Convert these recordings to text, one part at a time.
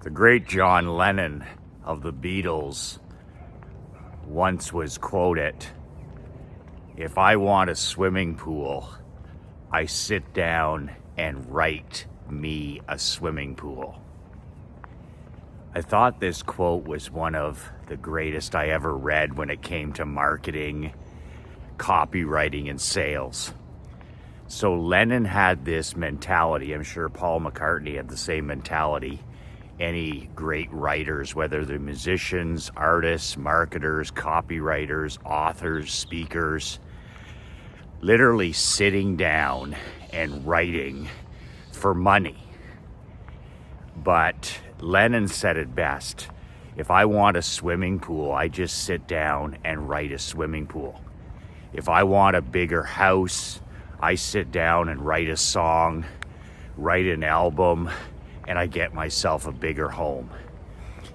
The great John Lennon of the Beatles once was quoted, "If I want a swimming pool, I sit down and write me a swimming pool." I thought this quote was one of the greatest I ever read when it came to marketing, copywriting, and sales. So Lennon had this mentality. I'm sure Paul McCartney had the same mentality. Any great writers, whether they're musicians, artists, marketers, copywriters, authors, speakers, literally sitting down and writing for money. But Lennon said it best: if I want a swimming pool, I just sit down and write a swimming pool. If I want a bigger house, I sit down and write a song, write an album, and I get myself a bigger home.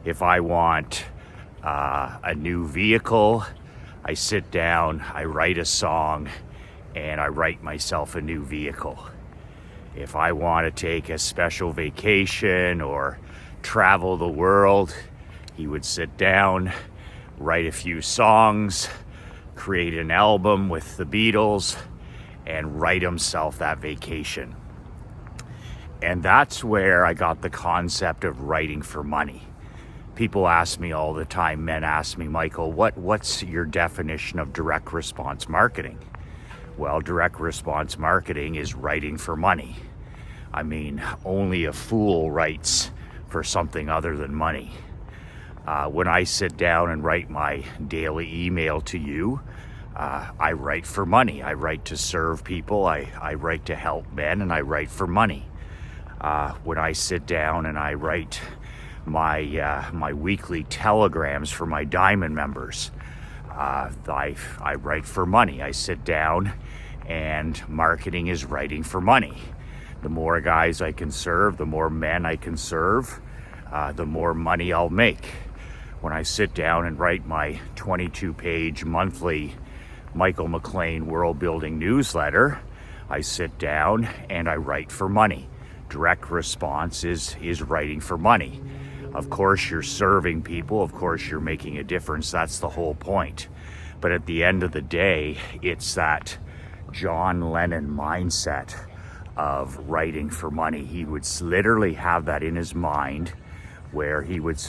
If I want a new vehicle, I sit down, I write a song, and I write myself a new vehicle. If I want to take a special vacation or travel the world, he would sit down, write a few songs, create an album with the Beatles, and write himself that vacation. And that's where I got the concept of writing for money. People ask me all the time, men ask me, "Michael, what's your definition of direct response marketing?" Well, direct response marketing is writing for money. I mean, only a fool writes for something other than money. When I sit down and write my daily email to you, I write for money. I write to serve people. I write to help men, and I write for money. When I sit down and I write my weekly telegrams for my diamond members, I write for money. I sit down, and marketing is writing for money. The more guys I can serve, the more men I can serve, the more money I'll make. When I sit down and write my 22-page monthly Michael McLean World Building newsletter, I sit down and I write for money. Direct response is writing for money. Of course, you're serving people. Of course, you're making a difference. That's the whole point. But at the end of the day, it's that John Lennon mindset of writing for money. He would literally have that in his mind where he would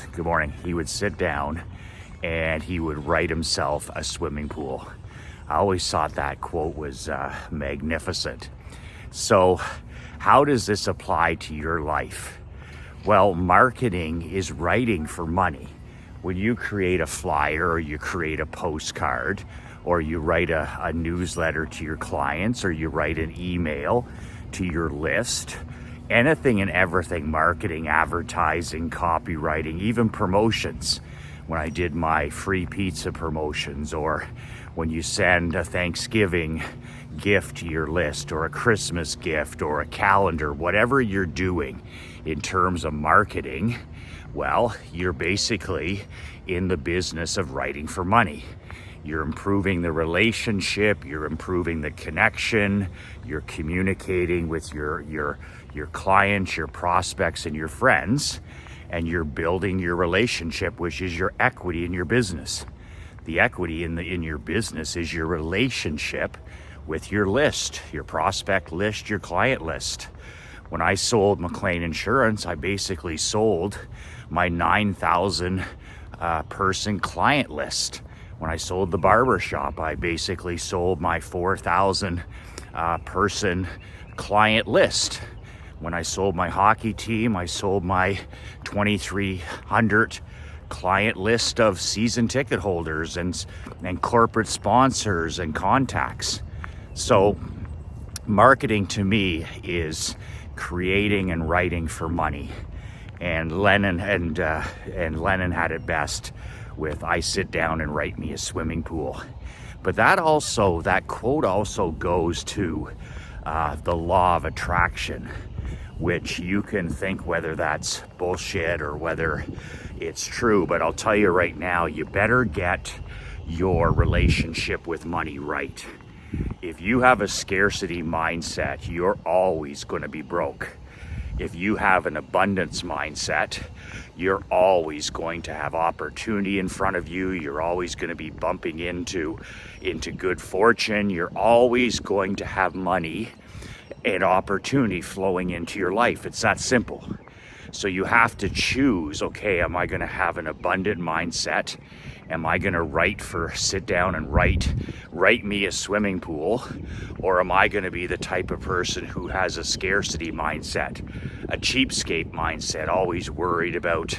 sit down and he would write himself a swimming pool. I always thought that quote was magnificent. So how does this apply to your life? Well, marketing is writing for money. When you create a flyer or you create a postcard or you write a newsletter to your clients or you write an email to your list, anything and everything, marketing, advertising, copywriting, even promotions. When I did my free pizza promotions, or when you send a Thanksgiving gift to your list, or a Christmas gift, or a calendar, whatever you're doing in terms of marketing, well, you're basically in the business of writing for money. You're improving the relationship, you're improving the connection, you're communicating with your clients, your prospects, and your friends, and you're building your relationship, which is your equity in your business. The equity in your business is your relationship with your list, your prospect list, your client list. When I sold McLean Insurance, I basically sold my 9,000 person client list. When I sold the barber shop, I basically sold my 4,000 person client list. When I sold my hockey team, I sold my 2,300 client list of season ticket holders and corporate sponsors and contacts. So marketing to me is creating and writing for money. And Lennon had it best with, "I sit down and write me a swimming pool." But that quote also goes to the law of attraction, which you can think whether that's bullshit or whether it's true. But I'll tell you right now, you better get your relationship with money right. If you have a scarcity mindset, you're always going to be broke. If you have an abundance mindset, you're always going to have opportunity in front of you. You're always going to be bumping into good fortune. You're always going to have money and opportunity flowing into your life. It's that simple. So you have to choose, okay, am I going to have an abundant mindset? Am I going to sit down and write me a swimming pool? Or am I going to be the type of person who has a scarcity mindset, a cheapskate mindset, always worried about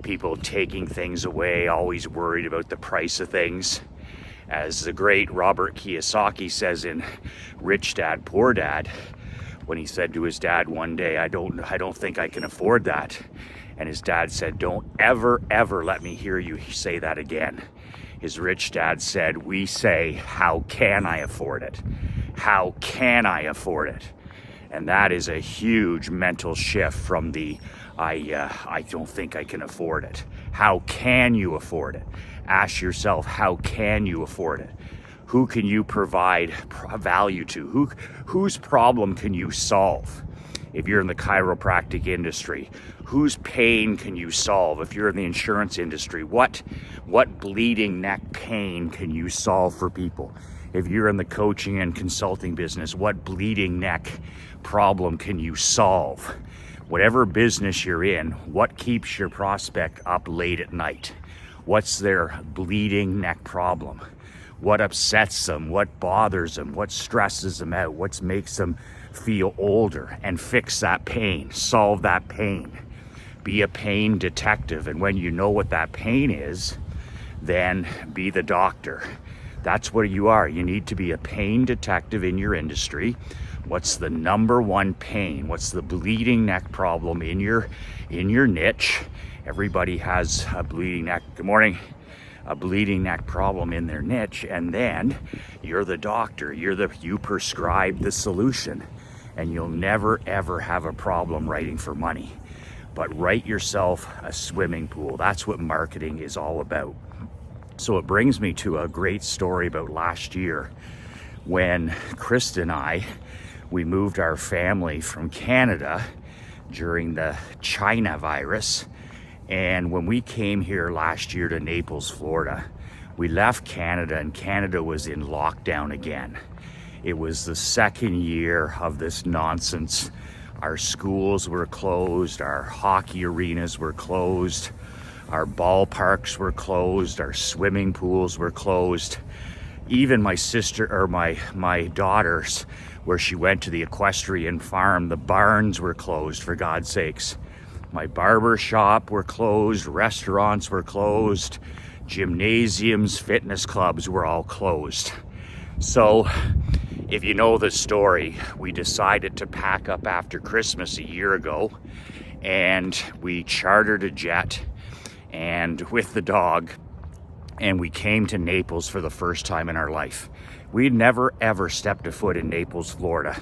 people taking things away, always worried about the price of things? As the great Robert Kiyosaki says in Rich Dad, Poor Dad, when he said to his dad one day, I don't think I can afford that. And his dad said, don't ever, ever let me hear you say that again. His rich dad said, we say, how can I afford it? How can I afford it? And that is a huge mental shift from the, I don't think I can afford it. How can you afford it? Ask yourself, how can you afford it? Who can you provide value to? Whose problem can you solve? If you're in the chiropractic industry, whose pain can you solve? If you're in the insurance industry, what bleeding neck pain can you solve for people? If you're in the coaching and consulting business, what bleeding neck problem can you solve? Whatever business you're in, what keeps your prospect up late at night? What's their bleeding neck problem? What upsets them? What bothers them? What stresses them out? What makes them feel older? And fix that pain, solve that pain. Be a pain detective. And when you know what that pain is, then be the doctor. That's what you are. You need to be a pain detective in your industry. What's the number one pain? What's the bleeding neck problem in your niche? Everybody has a bleeding neck. Good morning. A bleeding neck problem in their niche, and then you're the doctor. You prescribe the solution, and you'll never ever have a problem writing for money. But write yourself a swimming pool. That's what marketing is all about. So it brings me to a great story about last year when Krista and I, we moved our family from Canada during the China virus. And when we came here last year to Naples, Florida, we left Canada, and Canada was in lockdown again. It was the second year of this nonsense. Our schools were closed, our hockey arenas were closed, our ballparks were closed, our swimming pools were closed. Even my sister, or my daughters, where she went to the equestrian farm, the barns were closed, for God's sakes. My barber shop were closed, restaurants were closed, gymnasiums, fitness clubs were all closed. So if you know the story, we decided to pack up after Christmas a year ago, and we chartered a jet and with the dog, and we came to Naples for the first time in our life. We'd never ever stepped a foot in Naples, Florida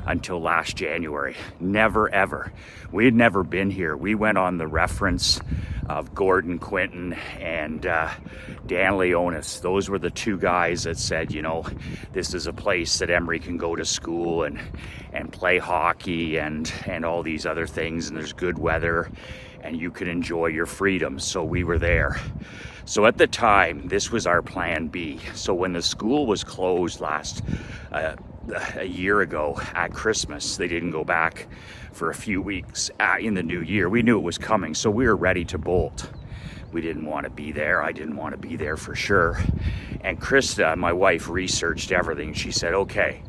until last January. Never ever. We had never been here. We went on the reference of Gordon Quinton and Dan Leonis. Those were the two guys that said, you know, this is a place that Emery can go to school and play hockey and all these other things, and there's good weather and you can enjoy your freedom. So we were there. So at the time, this was our plan B. So when the school was closed a year ago at Christmas, they didn't go back for a few weeks in the new year. We knew it was coming, so we were ready to bolt. We didn't want to be there. I didn't want to be there for sure. And Krista, my wife, researched everything. She said, okay,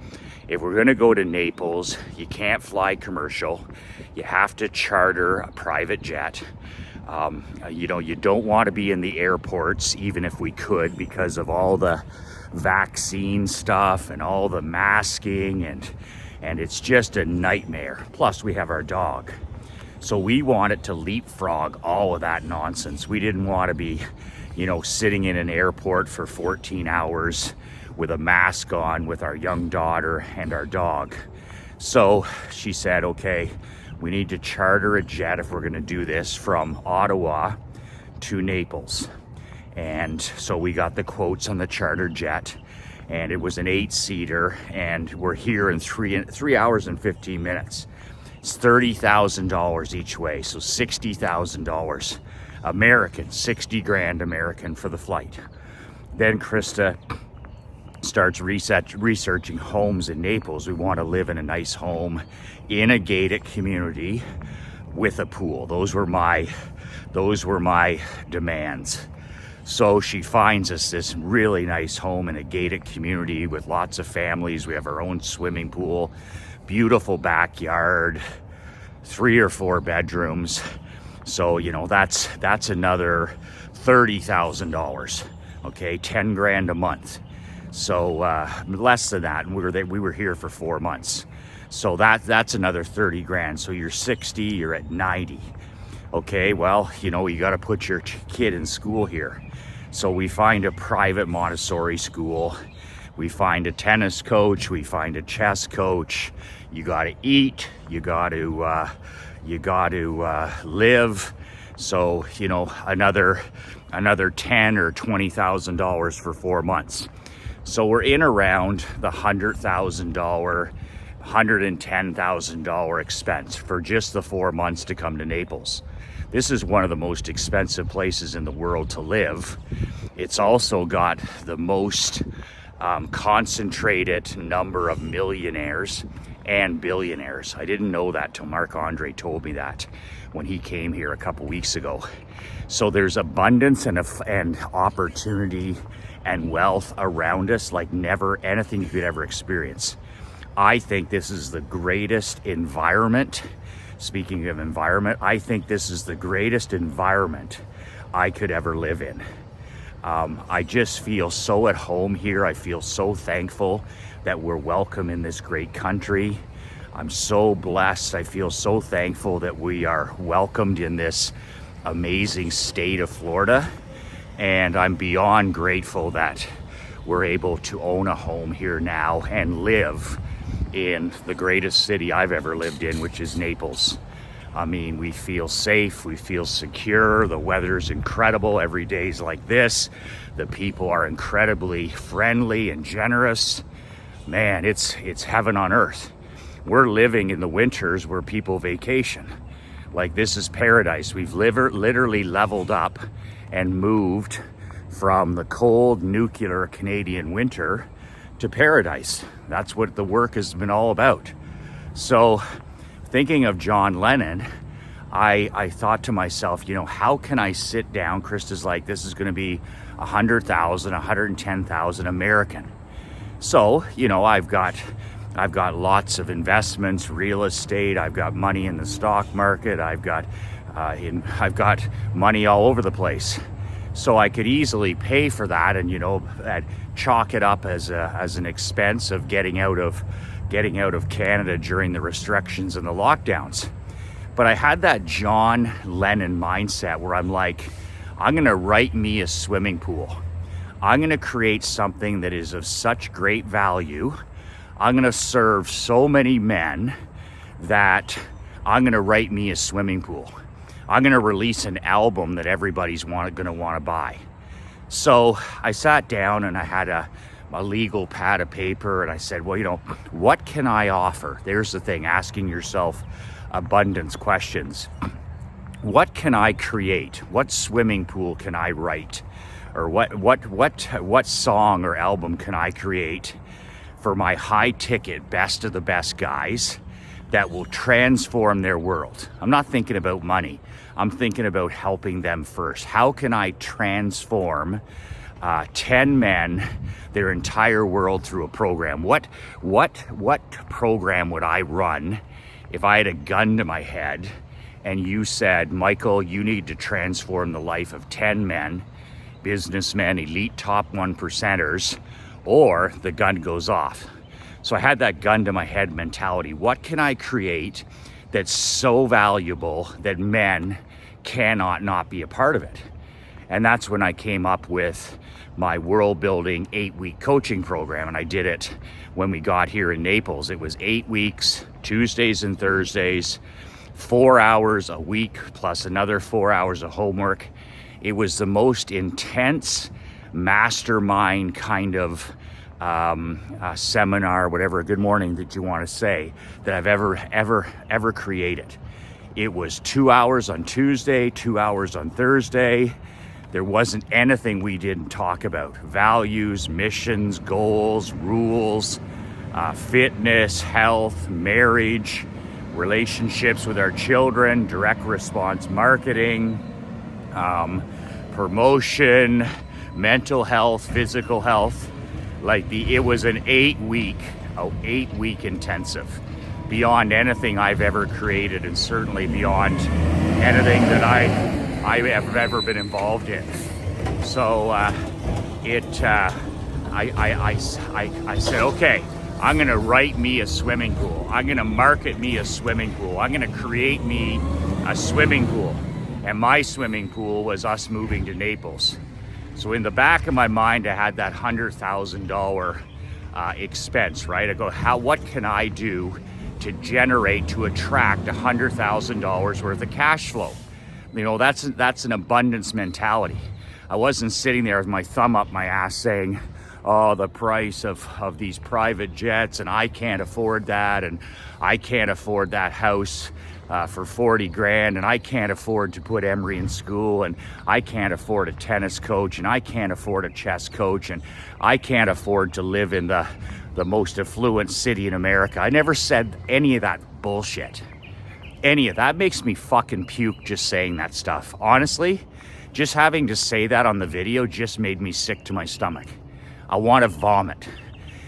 if we're going to go to Naples, you can't fly commercial. You have to charter a private jet. You don't want to be in the airports, even if we could, because of all the vaccine stuff and all the masking, and it's just a nightmare. Plus, we have our dog. So we wanted to leapfrog all of that nonsense. We didn't want to be, sitting in an airport for 14 hours with a mask on with our young daughter and our dog. So she said, okay, we need to charter a jet if we're going to do this from Ottawa to Naples. And so we got the quotes on the charter jet, and it was an 8-seater, and we're here in 3 hours and 15 minutes. It's $30,000 each way, so $60,000 American, 60 grand American for the flight. Then Krista starts researching homes in Naples. We want to live in a nice home in a gated community with a pool. Those were my demands. So she finds us this really nice home in a gated community with lots of families. We have our own swimming pool, beautiful backyard, 3 or 4 bedrooms. So, you know, that's another $30,000, okay, 10 grand a month. So less than that, and we were here for 4 months. So that's another 30 grand. So you're 60, you're at 90. Okay, well, you know, you got to put your kid in school here. So we find a private Montessori school. We find a tennis coach. We find a chess coach. You got to eat. You got to live. So, you know, another $10,000 or $20,000 for 4 months. So we're in around the $100,000, $110,000 expense for just the 4 months to come to Naples. This is one of the most expensive places in the world to live. It's also got the most concentrated number of millionaires and billionaires. I didn't know that till Marc-Andre told me that when he came here a couple weeks ago. So there's abundance and opportunity and wealth around us like never anything you could ever experience. I think this is the greatest environment. Speaking of environment, I think this is the greatest environment I could ever live in. I just feel so at home here. I feel so thankful that we're welcome in this great country. I'm so blessed. I feel so thankful that we are welcomed in this amazing state of Florida. And I'm beyond grateful that we're able to own a home here now and live in the greatest city I've ever lived in, which is Naples. I mean, we feel safe, we feel secure, the weather's incredible every day's like this. The people are incredibly friendly and generous. Man, it's heaven on earth. We're living in the winters where people vacation. Like, this is paradise. We've literally leveled up and moved from the cold nuclear Canadian winter to paradise. That's what the work has been all about. So thinking of John Lennon, I thought to myself, you know, how can I sit down? Krista's like, this is going to be 100,000, 110,000 American. So, you know, I've got lots of investments, real estate. I've got money in the stock market. I've got money all over the place. So I could easily pay for that and, you know, chalk it up as an expense of getting out of Canada during the restrictions and the lockdowns. But I had that John Lennon mindset where I'm like, I'm going to write me a swimming pool. I'm going to create something that is of such great value. I'm going to serve so many men that I'm going to write me a swimming pool. I'm going to release an album that everybody's going to want to buy. So I sat down and I had a legal pad of paper and I said, well, you know, what can I offer? There's the thing, asking yourself abundance questions. What can I create? What swimming pool can I write? Or what song or album can I create for my high ticket best of the best guys that will transform their world? I'm not thinking about money. I'm thinking about helping them first. How can I transform 10 men, their entire world through a program? What program would I run if I had a gun to my head and you said, Michael, you need to transform the life of 10 men, businessmen, elite top 1%ers, or the gun goes off? So I had that gun to my head mentality. What can I create that's so valuable that men cannot not be a part of it? And that's when I came up with my world building 8-week coaching program. And I did it when we got here in Naples. It was 8 weeks, Tuesdays and Thursdays, 4 hours a week, plus another 4 hours of homework. It was the most intense mastermind kind of seminar, whatever, good morning that you want to say, that I've ever created. It was 2 hours on Tuesday, 2 hours on Thursday. There wasn't anything we didn't talk about. Values, missions, goals, rules, fitness, health, marriage, relationships with our children, direct response marketing, promotion, mental health, physical health. It was an 8 week intensive, beyond anything I've ever created, and certainly beyond anything that I have ever been involved in. So I said, okay, I'm going to write me a swimming pool. I'm going to market me a swimming pool. I'm going to create me a swimming pool. And my swimming pool was us moving to Naples. So in the back of my mind, I had that $100,000 expense, right? I go, what can I do to attract $100,000 worth of cash flow? You know, that's an abundance mentality. I wasn't sitting there with my thumb up my ass saying, oh, the price of these private jets, and I can't afford that, and I can't afford that house for 40 grand, and I can't afford to put Emery in school, and I can't afford a tennis coach, and I can't afford a chess coach, and I can't afford to live in the most affluent city in America. I never said any of that bullshit. Any of that makes me fucking puke just saying that stuff. Honestly, just having to say that on the video just made me sick to my stomach. I want to vomit,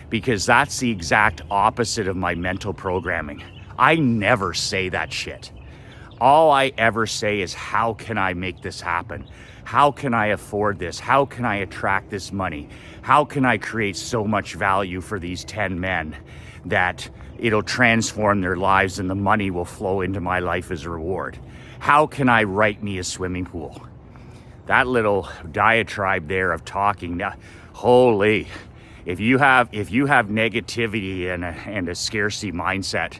because that's the exact opposite of my mental programming. I never say that shit. All I ever say is, how can I make this happen? How can I afford this? How can I attract this money? How can I create so much value for these 10 men that it'll transform their lives and the money will flow into my life as a reward? How can I write me a swimming pool? That little diatribe there of talking, holy, if you have negativity and a scarcity mindset,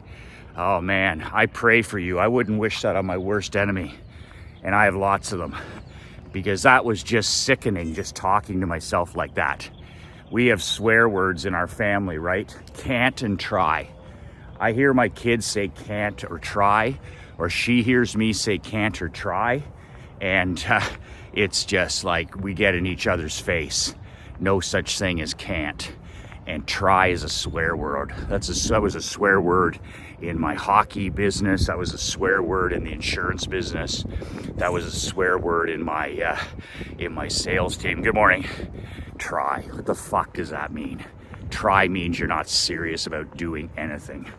oh man, I pray for you. I wouldn't wish that on my worst enemy. And I have lots of them, because that was just sickening, just talking to myself like that. We have swear words in our family, right? Can't and try. I hear my kids say can't or try, or she hears me say can't or try. And it's just like we get in each other's face. No such thing as can't. And try is a swear word. That was a swear word in my hockey business. That was a swear word in the insurance business. That was a swear word in my sales team. Good morning. Try. What the fuck does that mean? Try means you're not serious about doing anything.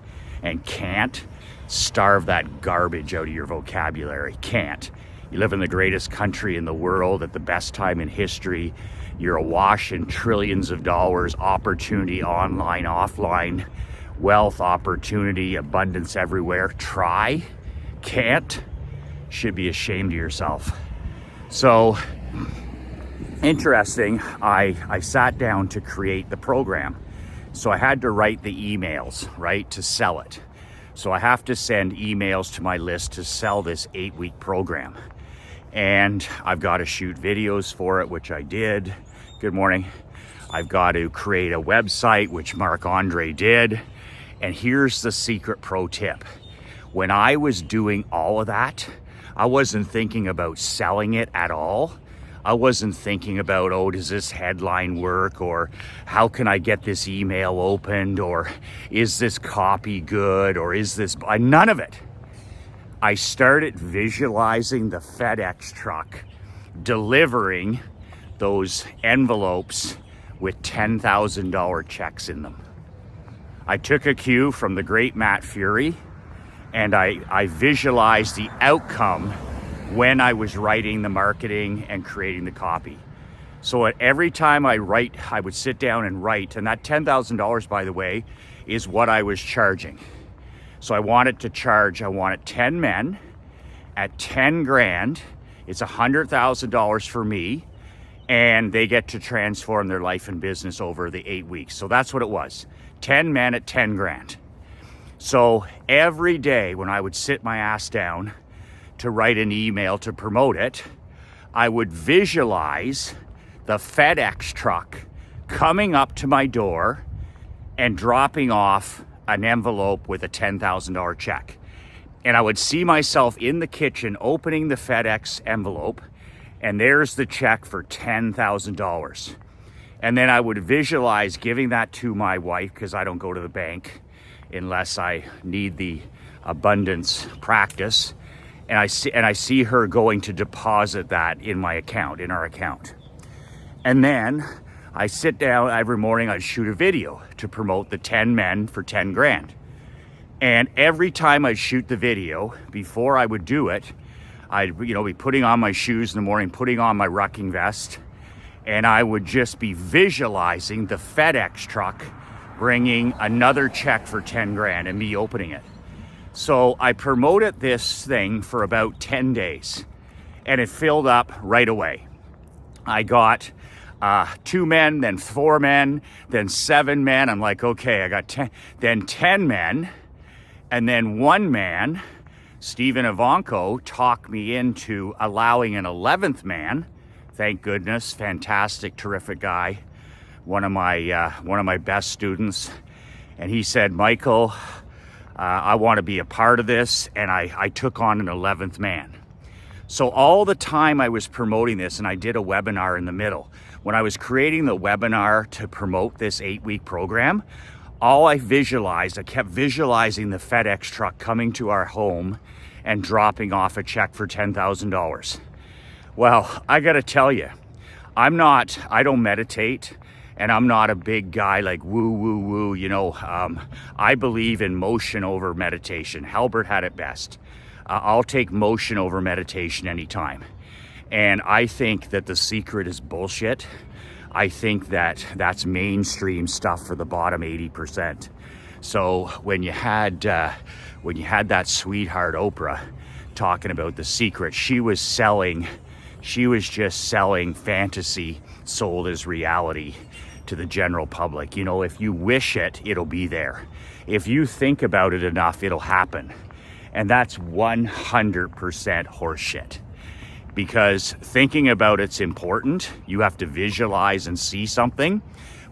And can't, starve that garbage out of your vocabulary. Can't. You live in the greatest country in the world at the best time in history. You're awash in trillions of dollars, opportunity online, offline, wealth, opportunity, abundance everywhere. Try, can't, should be ashamed of yourself. So, interesting, I sat down to create the program. So I had to write the emails, right, to sell it. So I have to send emails to my list to sell this 8-week program. And I've got to shoot videos for it, which I did. Good morning. I've got to create a website, which Mark Andre did. And here's the secret pro tip. When I was doing all of that, I wasn't thinking about selling it at all. I wasn't thinking about, oh, does this headline work? Or how can I get this email opened? Or is this copy good? Or is this, none of it. I started visualizing the FedEx truck delivering those envelopes with $10,000 checks in them. I took a cue from the great Matt Fury, and I visualized the outcome when I was writing the marketing and creating the copy. So at every time I write, I would sit down and write, and that $10,000, by the way, is what I was charging. So I wanted 10 men at 10 grand. It's $100,000 for me, and they get to transform their life and business over the 8 weeks. So that's what it was. 10 men at 10 grand. So every day when I would sit my ass down to write an email to promote it, I would visualize the FedEx truck coming up to my door and dropping off an envelope with a $10,000 check. And I would see myself in the kitchen opening the FedEx envelope, and there's the check for $10,000. And then I would visualize giving that to my wife, because I don't go to the bank unless I need the abundance practice. And I see her going to deposit that in my account, in our account. And then I sit down every morning, I'd shoot a video to promote the 10 men for 10 grand. And every time I'd shoot the video, before I would do it, I'd be putting on my shoes in the morning, putting on my rucking vest, and I would just be visualizing the FedEx truck bringing another check for 10 grand and me opening it. So I promoted this thing for about 10 days, and it filled up right away. I got 2 men, then 4 men, then 7 men. I'm like, okay, I got 10, then 10 men, and then 1 man, Stephen Ivanko, talked me into allowing an 11th man. Thank goodness, fantastic, terrific guy, one of my best students. And he said, Michael, I want to be a part of this, and I took on an 11th man. So all the time I was promoting this, and I did a webinar in the middle. When I was creating the webinar to promote this 8-week program, I kept visualizing the FedEx truck coming to our home and dropping off a check for $10,000. Well, I gotta tell you, I don't meditate, and I'm not a big guy like woo, woo, woo, I believe in motion over meditation. Halbert had it best. I'll take motion over meditation anytime. And I think that The Secret is bullshit. I think that that's mainstream stuff for the bottom 80%. So when you had that sweetheart Oprah talking about The Secret, she was just selling fantasy sold as reality to the general public. If you wish it, it'll be there. If you think about it enough, it'll happen. And that's 100% horseshit. Because thinking about it's important. You have to visualize and see something,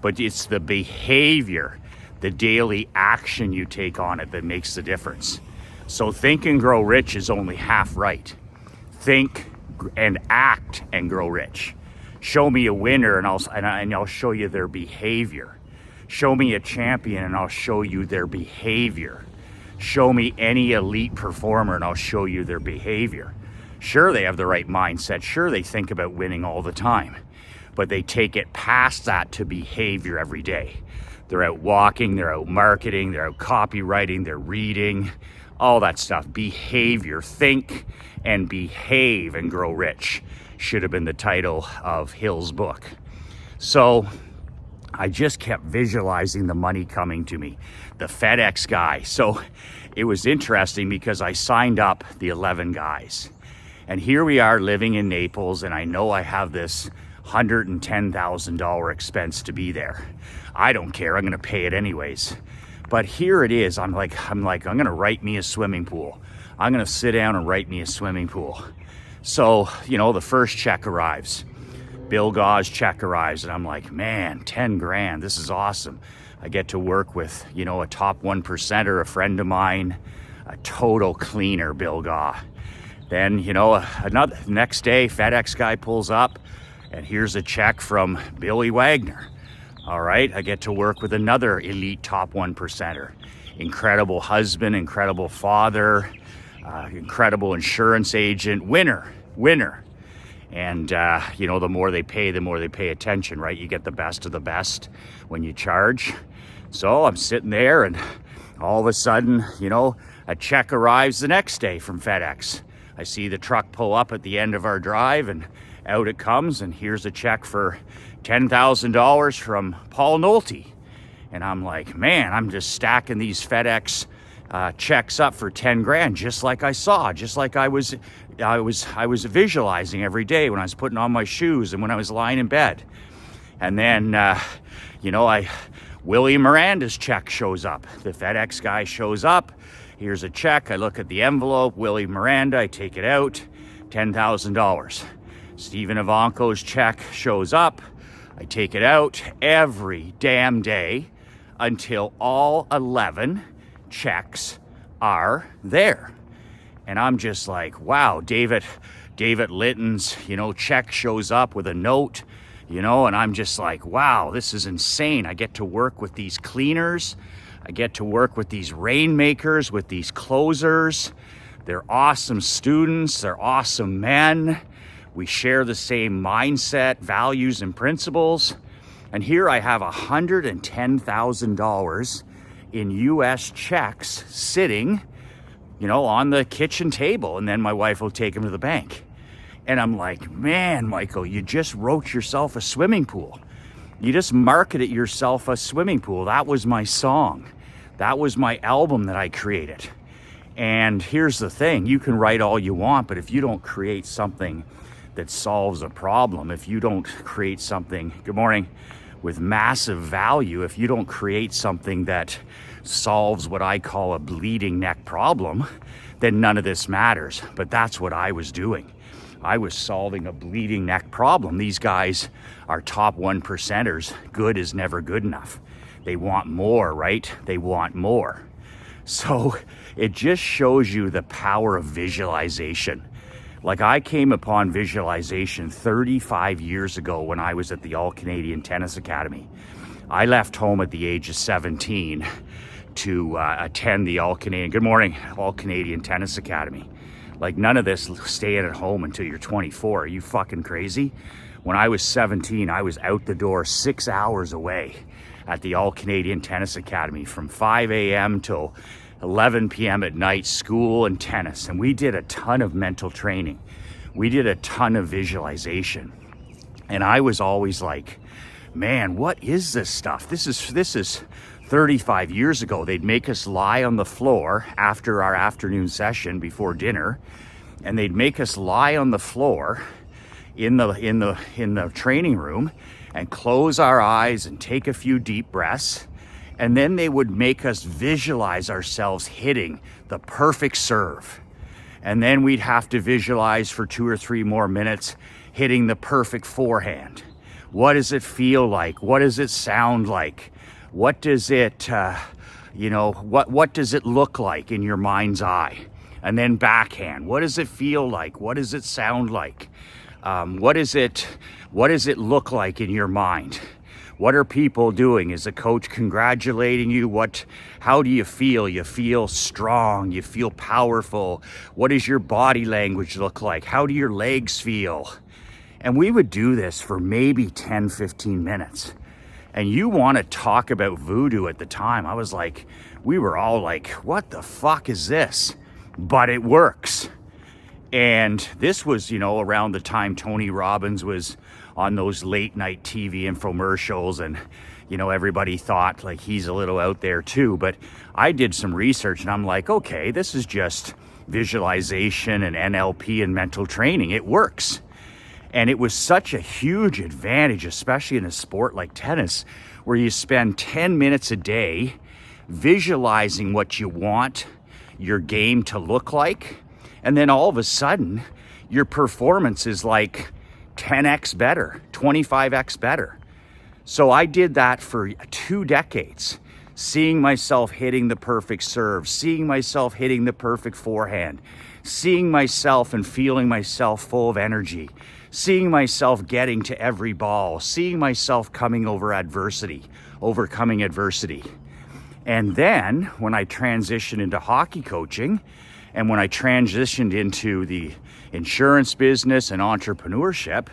but it's the behavior, the daily action you take on it that makes the difference. So Think and Grow Rich is only half right. Think and act and grow rich. Show me a winner and I'll show you their behavior. Show me a champion and I'll show you their behavior. Show me any elite performer and I'll show you their behavior. Sure, they have the right mindset. Sure, they think about winning all the time, but they take it past that to behavior every day. They're out walking, they're out marketing, they're out copywriting, they're reading, all that stuff. Behavior, think and behave and grow rich should have been the title of Hill's book. So I just kept visualizing the money coming to me, the FedEx guy. So it was interesting because I signed up the 11 guys. And here we are living in Naples, and I know I have this $110,000 expense to be there. I don't care, I'm gonna pay it anyways. But here it is, I'm gonna write me a swimming pool. I'm gonna sit down and write me a swimming pool. So, the first check arrives. Bill Gaugh's check arrives, and I'm like, man, 10 grand, this is awesome. I get to work with, a top 1%er, a friend of mine, a total cleaner, Bill Gaugh. Then, next day, FedEx guy pulls up, and here's a check from Billy Wagner. All right, I get to work with another elite top 1%er. Incredible husband, incredible father, incredible insurance agent, winner. And, the more they pay, the more they pay attention, right? You get the best of the best when you charge. So I'm sitting there, and all of a sudden, a check arrives the next day from FedEx. I see the truck pull up at the end of our drive, and out it comes, and here's a check for $10,000 from Paul Nolte. And I'm like, man, I'm just stacking these FedEx checks up for 10 grand, just like I saw, just like I was visualizing every day when I was putting on my shoes and when I was lying in bed. And then, Willie Miranda's check shows up. The FedEx guy shows up. Here's a check. I look at the envelope, Willie Miranda, I take it out, $10,000. Stephen Ivanko's check shows up. I take it out every damn day until all 11 checks are there. And I'm just like, wow, David Litton's, check shows up with a note, and I'm just like, wow, this is insane. I get to work with these cleaners. I get to work with these rainmakers, with these closers. They're awesome students. They're awesome men. We share the same mindset, values, and principles. And here I have $110,000 in US checks sitting, on the kitchen table. And then my wife will take them to the bank. And I'm like, man, Michael, you just wrote yourself a swimming pool. You just marketed yourself a swimming pool. That was my song. That was my album that I created. And here's the thing, you can write all you want, but if you don't create something that solves a problem, if you don't create something, good morning, with massive value, if you don't create something that solves what I call a bleeding neck problem, then none of this matters. But that's what I was doing. I was solving a bleeding neck problem. These guys are top 1%ers. Good is never good enough. They want more, right? They want more. So it just shows you the power of visualization. Like, I came upon visualization 35 years ago when I was at the All-Canadian Tennis Academy. I left home at the age of 17 to attend the All-Canadian Tennis Academy. Like, none of this staying at home until you're 24. Are you fucking crazy? When I was 17, I was out the door 6 hours away at the All-Canadian Tennis Academy from 5 a.m. till 11 p.m. at night, school and tennis. And we did a ton of mental training. We did a ton of visualization. And I was always like, man, what is this stuff? This is 35 years ago. They'd make us lie on the floor after our afternoon session before dinner. And they'd make us lie on the floor in the training room and close our eyes and take a few deep breaths. And then they would make us visualize ourselves hitting the perfect serve. And then we'd have to visualize for 2 or 3 more minutes hitting the perfect forehand. What does it feel like? What does it sound like? What does it, what does it look like in your mind's eye? And then backhand. What does it feel like? What does it sound like? What does it look like in your mind? What are people doing? Is the coach congratulating you? How do you feel? You feel strong. You feel powerful. What does your body language look like? How do your legs feel? And we would do this for maybe 10, 15 minutes. And you want to talk about voodoo at the time. I was like, we were all like, what the fuck is this? But it works. And this was, around the time Tony Robbins was on those late night TV infomercials, and everybody thought like he's a little out there too. But I did some research and I'm like, okay, this is just visualization and NLP and mental training. It works. And it was such a huge advantage, especially in a sport like tennis, where you spend 10 minutes a day visualizing what you want your game to look like. And then all of a sudden, your performance is like 10x better, 25x better. So I did that for 2 decades, seeing myself hitting the perfect serve, seeing myself hitting the perfect forehand, seeing myself and feeling myself full of energy, seeing myself getting to every ball, seeing myself coming over adversity, overcoming adversity. And then when I transitioned into hockey coaching, and when I transitioned into the insurance business and entrepreneurship,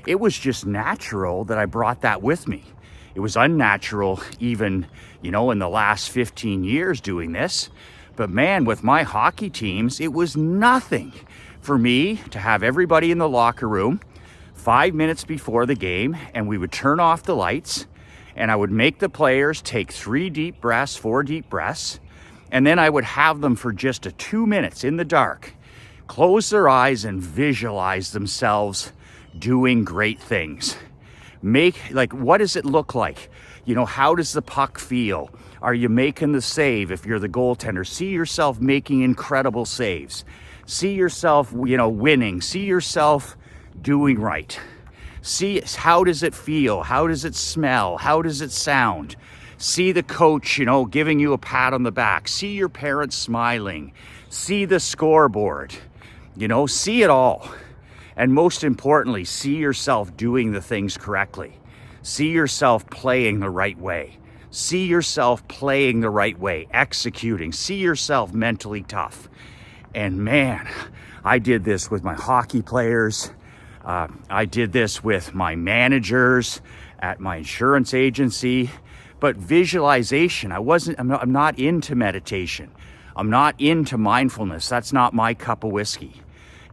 it was just natural that I brought that with me. It was unnatural even, in the last 15 years doing this. But man, with my hockey teams, it was nothing for me to have everybody in the locker room 5 minutes before the game, and we would turn off the lights, and I would make the players take 3 deep breaths, 4 deep breaths, and then I would have them for just 2 minutes in the dark, close their eyes and visualize themselves doing great things. What does it look like? How does the puck feel? Are you making the save if you're the goaltender? See yourself making incredible saves. See yourself, winning. See yourself doing right. See, how does it feel? How does it smell? How does it sound? See the coach, giving you a pat on the back. See your parents smiling. See the scoreboard. See it all. And most importantly, see yourself doing the things correctly. See yourself playing the right way. See yourself playing the right way, executing. See yourself mentally tough. And man, I did this with my hockey players. I did this with my managers at my insurance agency. But visualization, I'm not into meditation. I'm not into mindfulness. That's not my cup of whiskey.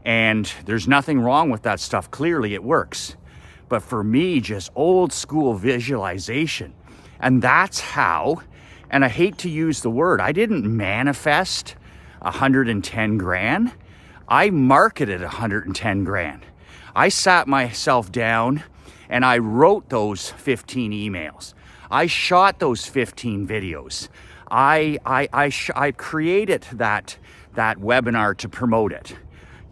And there's nothing wrong with that stuff. Clearly it works. But for me, just old school visualization. And that's how, and I hate to use the word, I didn't manifest 110 grand. I marketed 110 grand. I sat myself down and I wrote those 15 emails. I shot those 15 videos. I created that webinar to promote it.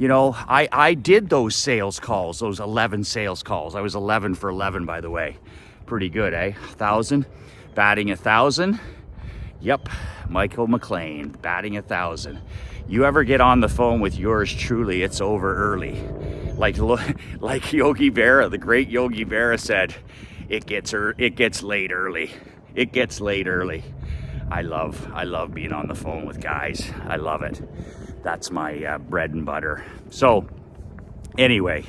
I did those sales calls, those 11 sales calls. I was 11 for 11, by the way. Pretty good, eh? 1,000, batting 1,000. Yep, Michael McLean, batting 1,000. You ever get on the phone with yours truly, it's over early. Like Yogi Berra, the great Yogi Berra said, it gets late early. It gets late early. I love being on the phone with guys. I love it. That's my bread and butter. So anyway,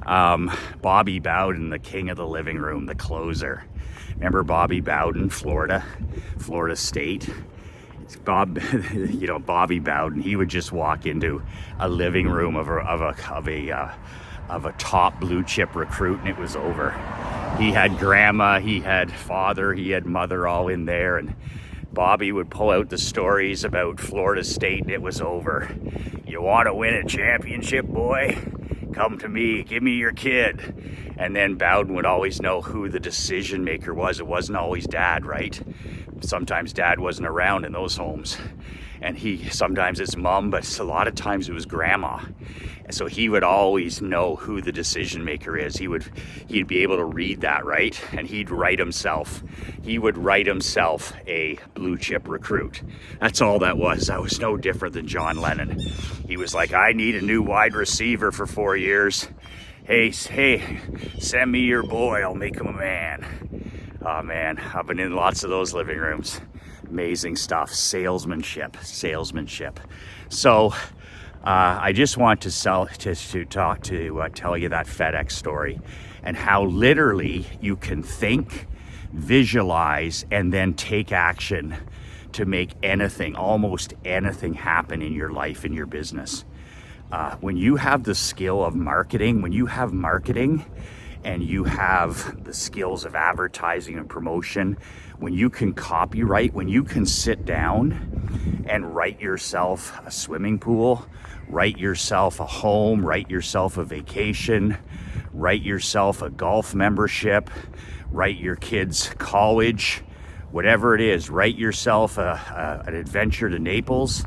Bobby Bowden, the king of the living room, the closer. Remember Bobby Bowden, Florida State? Bobby Bowden, he would just walk into a living room of a top blue chip recruit and it was over. He had grandma, he had father, he had mother all in there, and Bobby would pull out the stories about Florida State and it was over. You want to win a championship, boy? Come to me, give me your kid. And then Bowden would always know who the decision maker was. It wasn't always dad, right? Sometimes dad wasn't around in those homes. And sometimes it's mom, but a lot of times it was grandma. And so he would always know who the decision maker is. He'd be able to read that, right? And he would write himself a blue chip recruit. That's all that was. That was no different than John Lennon. He was like, I need a new wide receiver for 4 years. Hey, send me your boy, I'll make him a man. Oh man, I've been in lots of those living rooms. Amazing stuff, salesmanship. So I just want to tell you that FedEx story and how literally you can think, visualize, and then take action to make almost anything happen in your life, in your business. When you have the skill of marketing, when you have marketing and you have the skills of advertising and promotion, when you can copyright, when you can sit down and write yourself a swimming pool, write yourself a home, write yourself a vacation, write yourself a golf membership, write your kids' college, whatever it is, write yourself an adventure to Naples.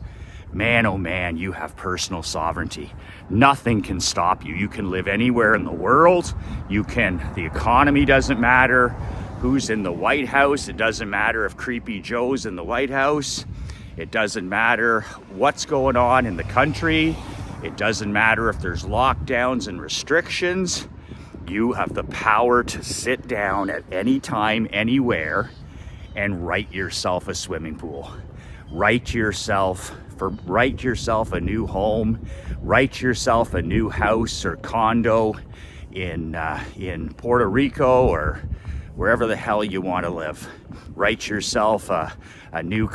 Man, oh man, you have personal sovereignty. Nothing can stop you. You can live anywhere in the world. The economy doesn't matter. Who's in the White House? It doesn't matter if Creepy Joe's in the White House. It doesn't matter what's going on in the country. It doesn't matter if there's lockdowns and restrictions. You have the power to sit down at any time, anywhere, and write yourself a swimming pool. Write yourself a new home. Write yourself a new house or condo in Puerto Rico or wherever the hell you want to live. Write yourself a new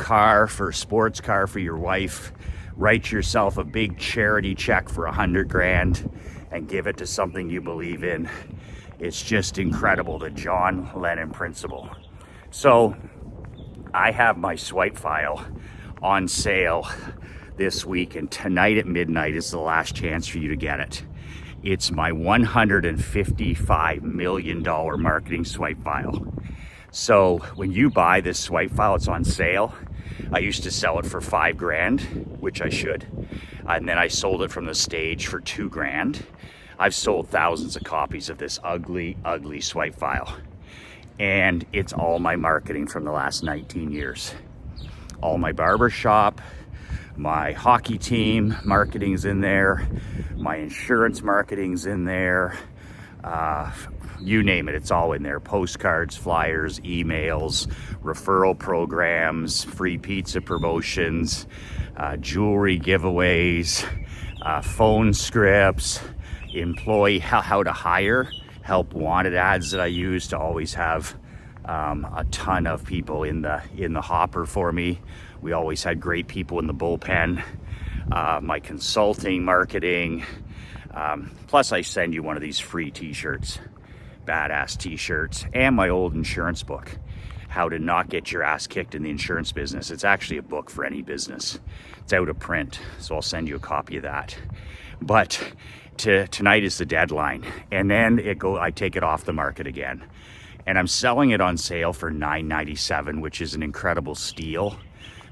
sports car for your wife. Write yourself a big charity check for 100 grand and give it to something you believe in. It's just incredible, the John Lennon principle. So I have my swipe file on sale this week, and tonight at midnight is the last chance for you to get it. It's my $155 million marketing swipe file. So when you buy this swipe file, it's on sale. I used to sell it for 5 grand, which I should. And then I sold it from the stage for 2 grand. I've sold thousands of copies of this ugly, ugly swipe file. And it's all my marketing from the last 19 years. All my barber shop, my hockey team marketing's in there, my insurance marketing's in there, you name it, it's all in there. Postcards, flyers, emails, referral programs, free pizza promotions, jewelry giveaways, phone scripts, employee how to hire, help wanted ads that I use to always have a ton of people in the hopper for me. We always had great people in the bullpen. My consulting, marketing, plus I send you one of these free t-shirts, badass t-shirts, and my old insurance book, How to Not Get Your Ass Kicked in the Insurance Business. It's actually a book for any business. It's out of print, so I'll send you a copy of that. But tonight is the deadline, and then I take it off the market again. And I'm selling it on sale for $9.97, which is an incredible steal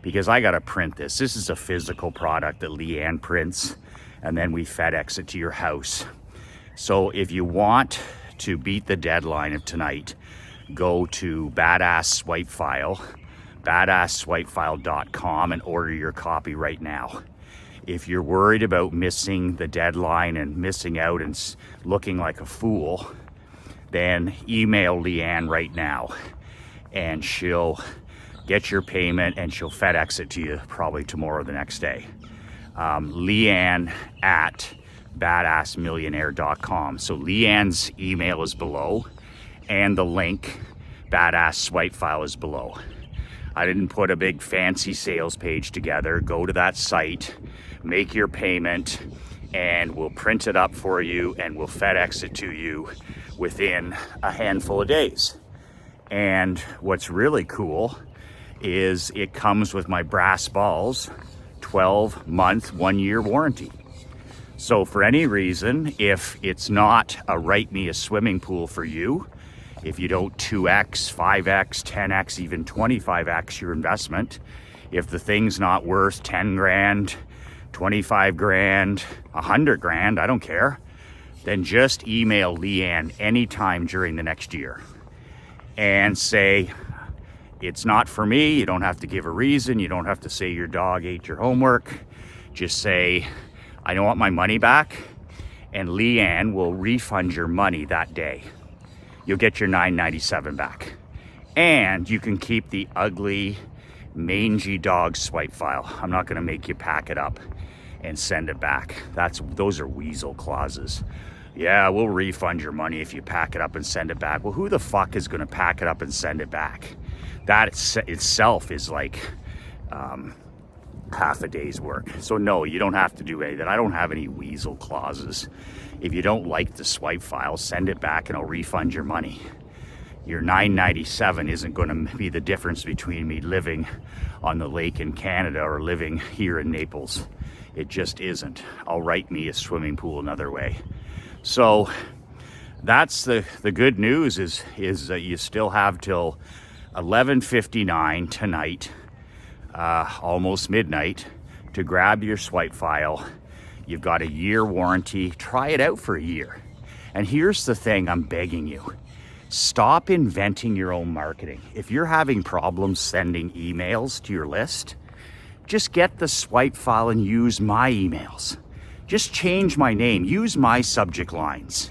because I gotta print this. This is a physical product that Leanne prints, and then we FedEx it to your house. So if you want to beat the deadline of tonight, go to badassswipefile.com and order your copy right now. If you're worried about missing the deadline and missing out and looking like a fool, then email Leanne right now and she'll get your payment and she'll FedEx it to you probably tomorrow or the next day. Leanne at badassmillionaire.com. So Leanne's email is below and the link, Badass Swipe File, is below. I didn't put a big fancy sales page together. Go to that site, make your payment, and we'll print it up for you and we'll FedEx it to you within a handful of days. And what's really cool is it comes with my brass balls 12-month, 1-year warranty. So for any reason, if it's not a write me a swimming pool for you, if you don't 2x, 5x, 10x, even 25x your investment, if the thing's not worth 10 grand, 25 grand, 100 grand, I don't care, then just email Leanne anytime during the next year and say, it's not for me. You don't have to give a reason. You don't have to say your dog ate your homework. Just say, I don't want my money back, and Leanne will refund your money that day. You'll get your $9.97 back. And you can keep the ugly, mangy dog swipe file. I'm not gonna make you pack it up and send it back. Those are weasel clauses. Yeah, we'll refund your money if you pack it up and send it back. Well, who the fuck is gonna pack it up and send it back? That itself is like half a day's work. So no, you don't have to do any of that. I don't have any weasel clauses. If you don't like the swipe file, send it back and I'll refund your money. Your $9.97 isn't going to be the difference between me living on the lake in Canada or living here in Naples. It just isn't. I'll write me a swimming pool another way. So that's the good news is that you still have till 11:59 tonight, almost midnight, to grab your swipe file. You've got a year warranty. Try it out for a year. And here's the thing, I'm begging you. Stop inventing your own marketing. If you're having problems sending emails to your list, just get the swipe file and use my emails. Just change my name. Use my subject lines.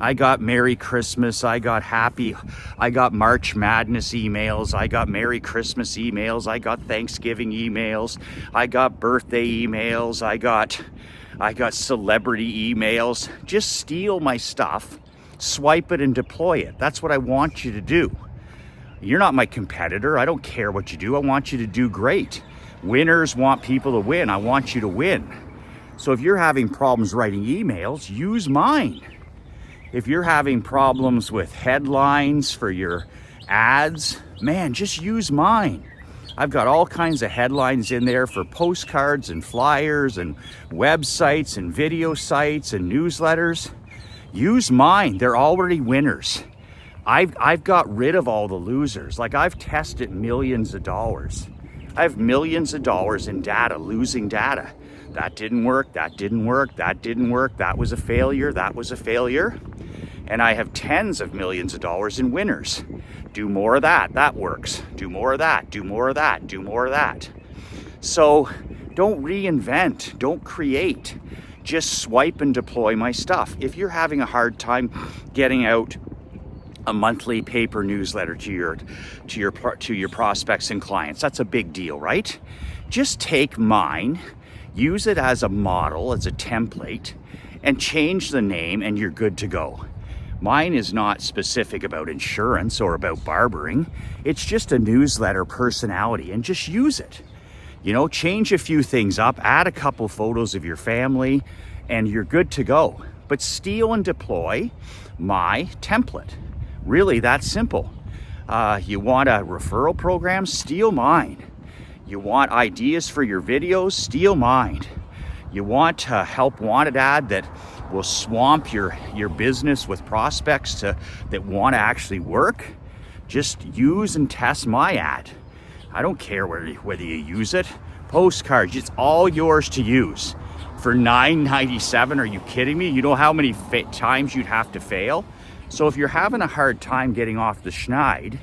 I got Merry Christmas, I got March Madness emails, I got Merry Christmas emails, I got Thanksgiving emails, I got birthday emails, I got celebrity emails. Just steal my stuff, swipe it and deploy it. That's what I want you to do. You're not my competitor. I don't care what you do. I want you to do great. Winners want people to win. I want you to win. So if you're having problems writing emails, use mine. If you're having problems with headlines for your ads, man, just use mine. I've got all kinds of headlines in there for postcards and flyers and websites and video sites and newsletters. Use mine. They're already winners. I've got rid of all the losers. Like, I've tested millions of dollars. I have millions of dollars in data, losing data. That didn't work, that didn't work, that didn't work, that was a failure, that was a failure. And I have tens of millions of dollars in winners. Do more of that, that works. Do more of that, do more of that, do more of that. So don't reinvent, don't create. Just swipe and deploy my stuff. If you're having a hard time getting out a monthly paper newsletter to your prospects and clients, that's a big deal, right? Just take mine, use it as a model, as a template, and change the name and you're good to go. Mine is not specific about insurance or about barbering. It's just a newsletter personality, and just use it. You know, change a few things up, add a couple photos of your family, and you're good to go. But steal and deploy my template. Really, that simple. You want a referral program? Steal mine. You want ideas for your videos? Steal mine. You want a help wanted ad that will swamp your business with prospects that want to actually work? Just use and test my ad. I don't care whether you use it. Postcards, it's all yours to use. For $9.97, are you kidding me? You know how many times you'd have to fail? So if you're having a hard time getting off the schneid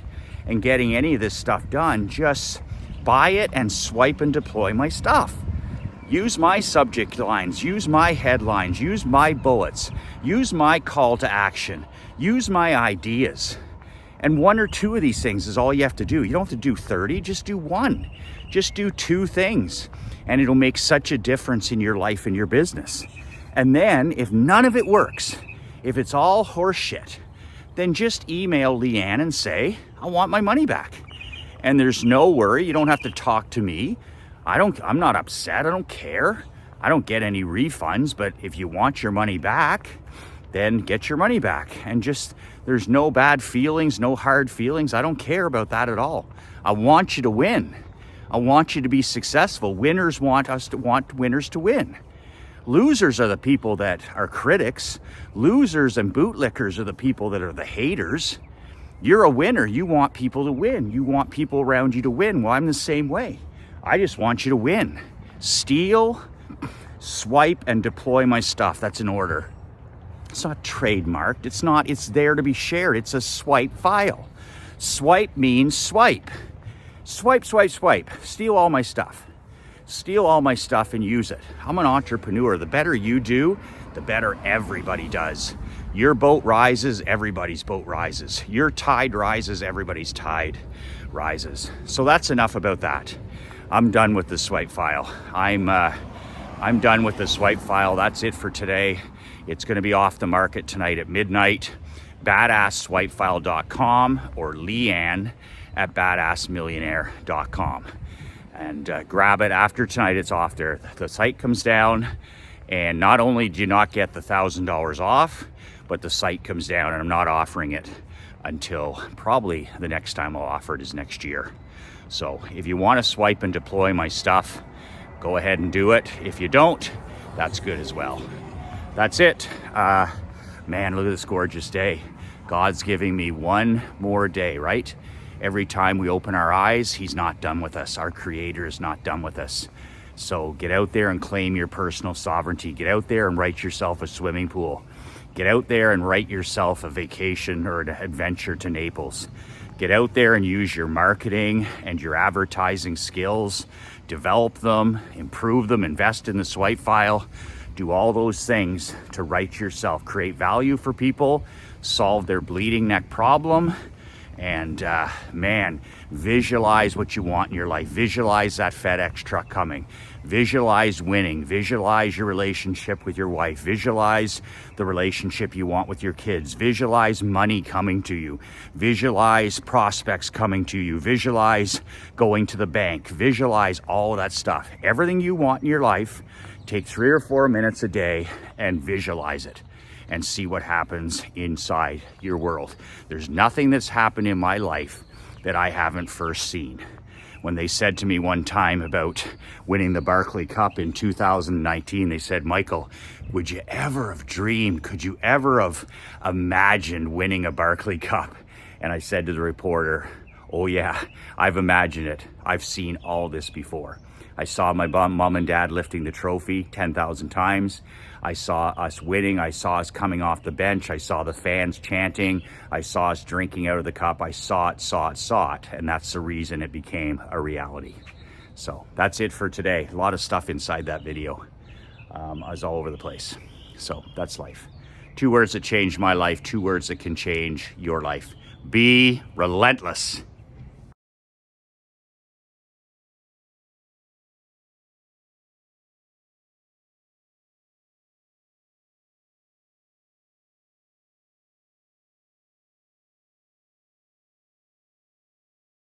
and getting any of this stuff done, just buy it and swipe and deploy my stuff. Use my subject lines, use my headlines, use my bullets, use my call to action, use my ideas. And one or two of these things is all you have to do. You don't have to do 30, just do one. Just do two things, and it'll make such a difference in your life and your business. And then if none of it works, if it's all horseshit, then just email Leanne and say, I want my money back. And there's no worry, you don't have to talk to me. I'm not upset, I don't care. I don't get any refunds, but if you want your money back, then get your money back. And just, there's no bad feelings, no hard feelings. I don't care about that at all. I want you to win. I want you to be successful. Winners want winners to win. Losers are the people that are critics. Losers and bootlickers are the people that are the haters. You're a winner. You want people to win. You want people around you to win. Well, I'm the same way. I just want you to win. Steal, swipe, and deploy my stuff. That's an order. It's not trademarked. It's there to be shared. It's a swipe file. Swipe means swipe. Swipe, swipe, swipe. Steal all my stuff. Steal all my stuff and use it. I'm an entrepreneur. The better you do, the better everybody does. Your boat rises, everybody's boat rises. Your tide rises, everybody's tide rises. So that's enough about that. I'm done with the swipe file. I'm done with the swipe file. That's it for today. It's going to be off the market tonight at midnight. BadassSwipeFile.com or Leanne at BadassMillionaire.com. And grab it after tonight. It's off there. The site comes down, and not only do you not get the $1,000 off, but the site comes down, and I'm not offering it until probably the next time I'll offer it is next year. So if you want to swipe and deploy my stuff, go ahead and do it. If you don't, that's good as well. That's it. Man, look at this gorgeous day. God's giving me one more day, right? Every time we open our eyes, he's not done with us. Our Creator is not done with us. So get out there and claim your personal sovereignty. Get out there and write yourself a swimming pool. Get out there and write yourself a vacation or an adventure to Naples. Get out there and use your marketing and your advertising skills. Develop them, improve them, invest in the swipe file. Do all those things to write yourself. Create value for people, solve their bleeding neck problem. And man, visualize what you want in your life. Visualize that FedEx truck coming. Visualize winning. Visualize your relationship with your wife. Visualize the relationship you want with your kids. Visualize money coming to you. Visualize prospects coming to you. Visualize going to the bank. Visualize all of that stuff. Everything you want in your life, take 3 or 4 minutes a day and visualize it. And see what happens inside your world. There's nothing that's happened in my life that I haven't first seen. When they said to me one time about winning the Barclay Cup in 2019, they said, Michael, would you ever have dreamed, could you ever have imagined winning a Barclay Cup? And I said to the reporter, oh yeah, I've imagined it. I've seen all this before. I saw my mom and dad lifting the trophy 10,000 times. I saw us winning. I saw us coming off the bench. I saw the fans chanting. I saw us drinking out of the cup. I saw it. And that's the reason it became a reality. So that's it for today. A lot of stuff inside that video. I was all over the place. So that's life. 2 words that changed my life. 2 words that can change your life. Be relentless.